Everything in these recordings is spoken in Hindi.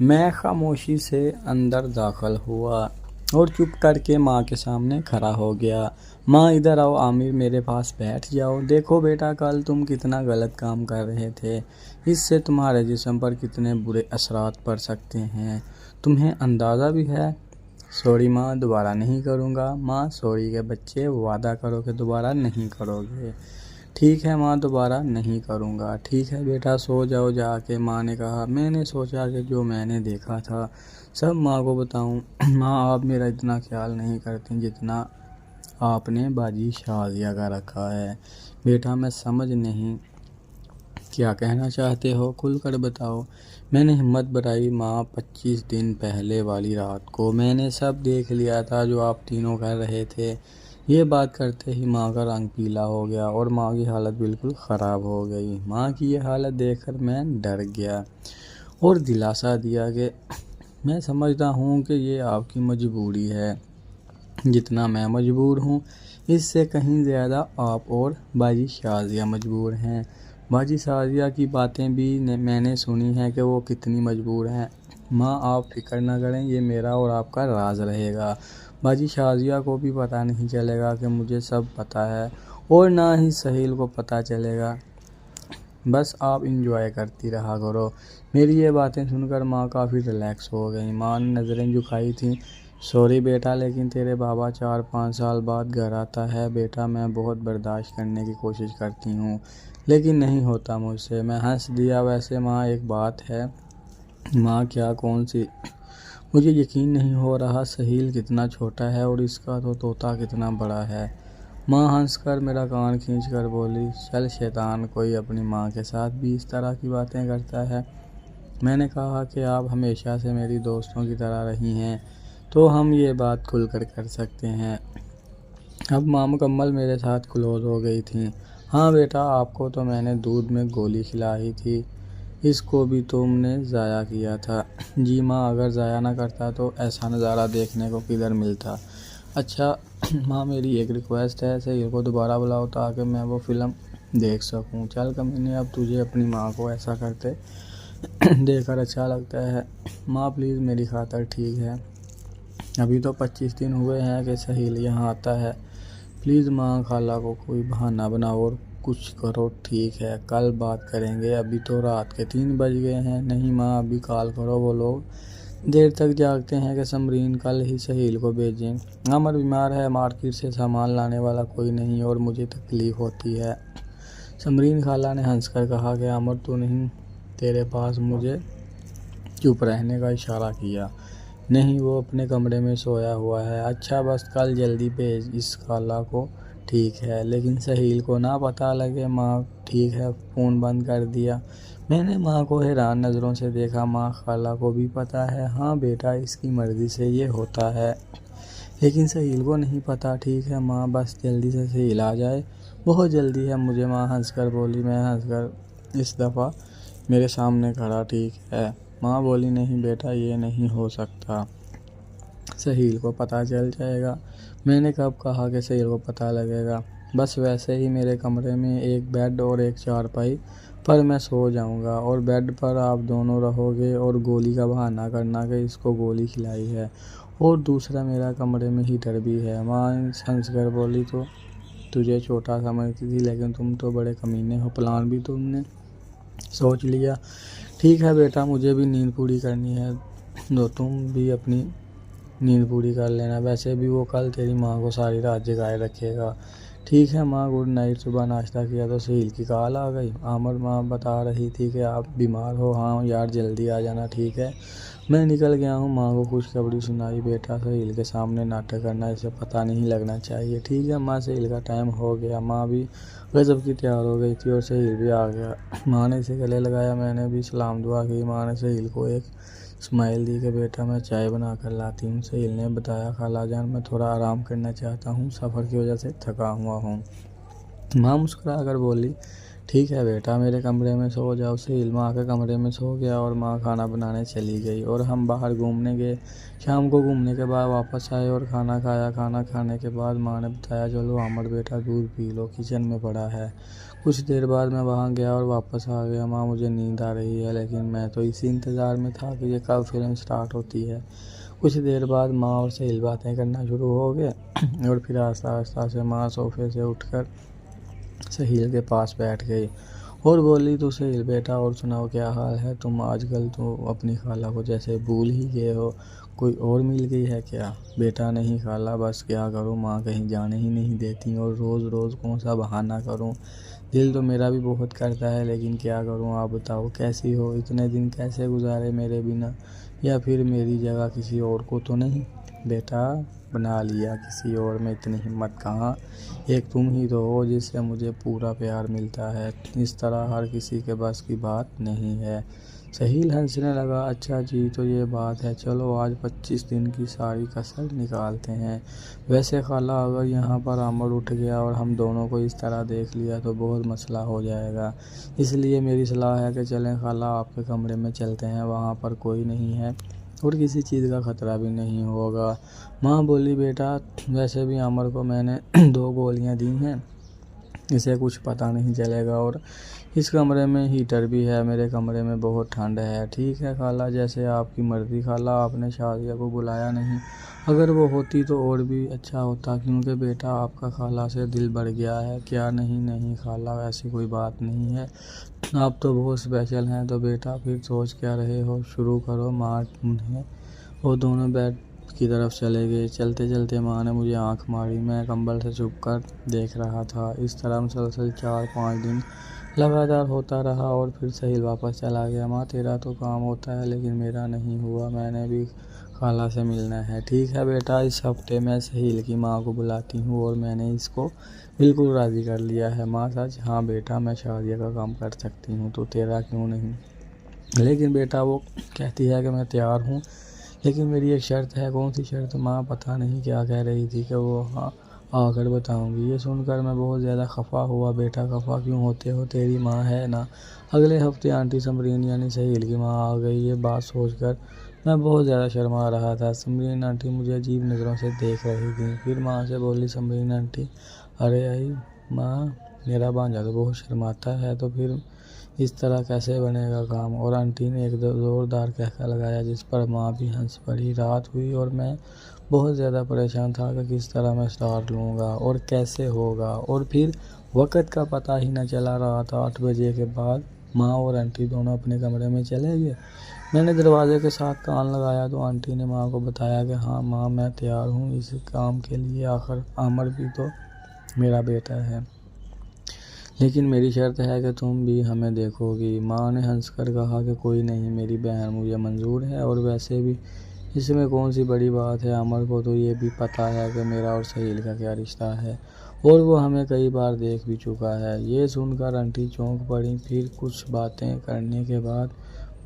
मैं खामोशी से अंदर दाखिल हुआ और चुप करके माँ के सामने खड़ा हो गया। माँ इधर आओ, आमिर मेरे पास बैठ जाओ। देखो बेटा, कल तुम कितना गलत काम कर रहे थे। इससे तुम्हारे जिस्म पर कितने बुरे असरात पड़ सकते हैं, तुम्हें अंदाज़ा भी है। सॉरी माँ, दोबारा नहीं करूँगा। माँ, सॉरी के बच्चे, वादा करो कि दोबारा नहीं करोगे। ठीक है माँ, दोबारा नहीं करूँगा। ठीक है बेटा, सो जाओ जाके, माँ ने कहा। मैंने सोचा कि जो मैंने देखा था सब माँ को बताऊँ। माँ, आप मेरा इतना ख्याल नहीं करती जितना आपने बाजी शाजिया का रखा है। बेटा, मैं समझ नहीं क्या कहना चाहते हो, खुलकर बताओ। मैंने हिम्मत बढ़ाई माँ। 25 दिन पहले वाली रात को मैंने सब देख लिया था जो आप तीनों कर रहे थे। ये बात करते ही माँ का रंग पीला हो गया और माँ की हालत बिल्कुल ख़राब हो गई। माँ की ये हालत देखकर मैं डर गया और दिलासा दिया कि मैं समझता हूँ कि ये आपकी मजबूरी है। जितना मैं मजबूर हूँ, इससे कहीं ज़्यादा आप और बाजी शाजिया मजबूर हैं। बाजी शाजिया की बातें भी मैंने सुनी हैं कि वो कितनी मजबूर हैं। माँ, आप फिक्र ना करें, ये मेरा और आपका राज रहेगा। बाजी शाजिया को भी पता नहीं चलेगा कि मुझे सब पता है, और ना ही सहील को पता चलेगा। बस आप इंजॉय करती रहा करो। मेरी ये बातें सुनकर माँ काफ़ी रिलैक्स हो गई। माँ ने नज़रें झुकाई थीं। सॉरी बेटा, लेकिन तेरे बाबा 4-5 साल बाद घर आता है। बेटा, मैं बहुत बर्दाश्त करने की कोशिश करती हूँ, लेकिन नहीं होता मुझसे। मैं हंस दिया। वैसे माँ, एक बात है। माँ, क्या? कौन सी? मुझे यकीन नहीं हो रहा सहील कितना छोटा है और इसका तो तोता कितना बड़ा है। माँ हंसकर मेरा कान खींचकर बोली, चल शैतान, कोई अपनी माँ के साथ भी इस तरह की बातें करता है। मैंने कहा कि आप हमेशा से मेरी दोस्तों की तरह रही हैं, तो हम ये बात खुलकर कर सकते हैं। अब माँ मुकम्मल मेरे साथ क्लोज हो गई थी। हाँ बेटा, आपको तो मैंने दूध में गोली खिलाई थी, इसको भी तुमने ज़ाया किया था। जी माँ, अगर ज़ाया ना करता तो ऐसा नज़ारा देखने को किधर मिलता। अच्छा माँ, मेरी एक रिक्वेस्ट है, सहील को दोबारा बुलाओ ताकि मैं वो फ़िल्म देख सकूं। चल कमीने, अब तुझे अपनी माँ को ऐसा करते देखकर अच्छा लगता है। माँ प्लीज़, मेरी खातिर ठीक है। अभी तो 25 दिन हुए हैं कि सहील यहाँ आता है। प्लीज़ माँ, खाला को कोई बहाना बनाओ और कुछ करो। ठीक है, कल बात करेंगे। अभी तो रात के 3 बज गए हैं। नहीं माँ, अभी कॉल करो। वो लोग देर तक जागते हैं कि समरीन कल ही सहील को भेजें। अमर बीमार है, मार्केट से सामान लाने वाला कोई नहीं और मुझे तकलीफ़ होती है। समरीन खाला ने हंसकर कहा कि अमर तो नहीं तेरे पास, मुझे चुप रहने का इशारा किया। नहीं, वो अपने कमरे में सोया हुआ है। अच्छा, बस कल जल्दी भेज इस खाला को। ठीक है, लेकिन सहील को ना पता लगे। माँ ठीक है, फ़ोन बंद कर दिया। मैंने माँ को हैरान नज़रों से देखा। माँ, खाला को भी पता है? हाँ बेटा, इसकी मर्ज़ी से ये होता है, लेकिन सहील को नहीं पता। ठीक है माँ, बस जल्दी से सहील आ जाए, बहुत जल्दी है मुझे। माँ हंसकर बोली। मैं हंसकर इस दफ़ा मेरे सामने खड़ा। ठीक है। माँ बोली, नहीं बेटा, ये नहीं हो सकता, सहील को पता चल जाएगा। मैंने कब कहा कि सहील को पता लगेगा? बस वैसे ही मेरे कमरे में एक बेड और एक चारपाई पर मैं सो जाऊंगा और बेड पर आप दोनों रहोगे और गोली का बहाना करना कि इसको गोली खिलाई है। और दूसरा, मेरा कमरे में हीटर भी है। माँ हंसकर बोली, तो तुझे छोटा समझती थी, लेकिन तुम तो बड़े कमीने हो, प्लान भी तुमने सोच लिया। ठीक है बेटा, मुझे भी नींद पूरी करनी है, तो तुम भी अपनी नींद पूरी कर लेना। वैसे भी वो कल तेरी माँ को सारी रात जगाए रखेगा। ठीक है माँ, गुड नाइट। सुबह नाश्ता किया तो सहील की कॉल आ गई। आमर माँ बता रही थी कि आप बीमार हो। हाँ यार, जल्दी आ जाना। ठीक है, मैं निकल गया हूँ। माँ को खुशखबरी सुनाई। बेटा, सहील के सामने नाटक करना, इसे पता नहीं लगना चाहिए। ठीक है माँ, सहील का टाइम हो गया। माँ भी गजब की तैयार हो गई थी और सहील भी आ गया। माँ ने इसे गले लगाया, मैंने भी सलाम दुआ की। माँ ने सहील को एक स्माइल दी कि बेटा, मैं चाय बना कर लाती हूँ। सहील ने बताया, खाला जान, मैं थोड़ा आराम करना चाहता हूँ, सफ़र की वजह से थका हुआ हूँ। माँ मुस्कुरा कर बोली, ठीक है बेटा, मेरे कमरे में सो जाओ। सुहेल माँ के कमरे में सो गया और माँ खाना बनाने चली गई और हम बाहर घूमने गए। शाम को घूमने के बाद वापस आए और खाना खाया। खाना खाने के बाद माँ ने बताया, चलो आमर बेटा दूध पी लो, किचन में पड़ा है। कुछ देर बाद मैं वहाँ गया और वापस आ गया। माँ, मुझे नींद आ रही है, लेकिन मैं तो इसी इंतज़ार में था कि ये कब फिल्म स्टार्ट होती है। कुछ देर बाद माँ और सुहेल बातें करना शुरू हो गए और फिर आस्ता आस्ता से माँ सोफे से उठकर सुहेल के पास बैठ गई और बोली, तो सुहेल बेटा, और सुनाओ क्या हाल है? तुम आजकल तो अपनी खाला को जैसे भूल ही गए हो। कोई और मिल गई है क्या? बेटा नहीं खाला, बस क्या करूँ, माँ कहीं जाने ही नहीं देती और रोज़ रोज़ कौन सा बहाना करूँ। दिल तो मेरा भी बहुत करता है, लेकिन क्या करूँ। आप बताओ कैसी हो? इतने दिन कैसे गुजारे मेरे बिना? या फिर मेरी जगह किसी और को तो नहीं? बेटा, बना लिया किसी और में इतनी हिम्मत कहाँ। एक तुम ही तो हो जिससे मुझे पूरा प्यार मिलता है। इस तरह हर किसी के बस की बात नहीं है। सुहेल हंसने लगा। अच्छा जी, तो ये बात है। चलो आज 25 दिन की सारी कसर निकालते हैं। वैसे खाला, अगर यहाँ पर आमर उठ गया और हम दोनों को इस तरह देख लिया तो बहुत मसला हो जाएगा। इसलिए मेरी सलाह है कि चलें खाला, आपके कमरे में चलते हैं। वहाँ पर कोई नहीं है और किसी चीज़ का खतरा भी नहीं होगा। माँ बोली, बेटा वैसे भी आमर को मैंने 2 गोलियाँ दी हैं, इसे कुछ पता नहीं चलेगा और इस कमरे में हीटर भी है। मेरे कमरे में बहुत ठंड है। ठीक है खाला, जैसे आपकी मर्ज़ी। खाला, आपने शादिया को बुलाया नहीं? अगर वो होती तो और भी अच्छा होता, क्योंकि बेटा आपका खाला से दिल बढ़ गया है क्या? नहीं नहीं खाला, ऐसी कोई बात नहीं है। आप तो बहुत स्पेशल हैं। तो बेटा फिर सोच क्या रहे हो, शुरू करो। माँ उन्हें वो दोनों बेड की तरफ चले गए। चलते चलते माँ ने मुझे आंख मारी। मैं कंबल से छुपकर देख रहा था। इस तरह मुसलसल 4-5 दिन लगातार होता रहा और फिर सुहेल वापस चला गया। माँ, तेरा तो काम होता है, लेकिन मेरा नहीं हुआ। मैंने भी खाला से मिलना है। ठीक है बेटा, इस हफ्ते मैं सुहेल की माँ को बुलाती हूँ और मैंने इसको बिल्कुल राज़ी कर लिया है। माँ, सच? हाँ बेटा, मैं शादिया का काम कर सकती हूँ, तो तेरा क्यों नहीं? लेकिन बेटा वो कहती है कि मैं तैयार हूँ, लेकिन मेरी एक शर्त है। कौन सी शर्त? माँ पता नहीं क्या कह रही थी कि वो हाँ आकर बताऊंगी। ये सुनकर मैं बहुत ज़्यादा खफा हुआ। बेटा खफा क्यों होते हो, तेरी माँ है ना। अगले हफ्ते आंटी समरीन यानी सुहेल की माँ आ गई। ये बात सोचकर मैं बहुत ज़्यादा शर्मा रहा था। समरीन आंटी मुझे अजीब नज़रों से देख रही थी। फिर माँ से बोली, समरीन आंटी, अरे आई माँ, मेरा भांजा तो बहुत शर्माता है, तो फिर इस तरह कैसे बनेगा काम। और आंटी ने एक ज़ोरदार कहका लगाया, जिस पर माँ भी हंस पड़ी। रात हुई और मैं बहुत ज़्यादा परेशान था कि किस तरह मैं स्टार्ट लूँगा और कैसे होगा। और फिर वक़्त का पता ही न चला रहा था। 8 बजे के बाद माँ और आंटी दोनों अपने कमरे में चले गए। मैंने दरवाजे के साथ कान लगाया तो आंटी ने माँ को बताया कि हाँ माँ, मैं तैयार हूँ इस काम के लिए। आखिर आमर भी तो मेरा बेटा है, लेकिन मेरी शर्त है कि तुम भी हमें देखोगी। माँ ने हंसकर कहा कि कोई नहीं मेरी बहन, मुझे मंजूर है। और वैसे भी इसमें कौन सी बड़ी बात है। अमर को तो ये भी पता है कि मेरा और सुहेल का क्या रिश्ता है और वो हमें कई बार देख भी चुका है। ये सुनकर आंटी चौंक पड़ी। फिर कुछ बातें करने के बाद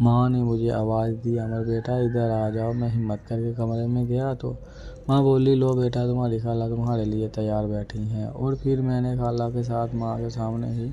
माँ ने मुझे आवाज़ दी, अमर बेटा इधर आ जाओ। मैं हिम्मत करके कमरे में गया तो माँ बोली, लो बेटा, तुम्हारी खाला तुम्हारे लिए तैयार बैठी हैं। और फिर मैंने खाला के साथ माँ के सामने ही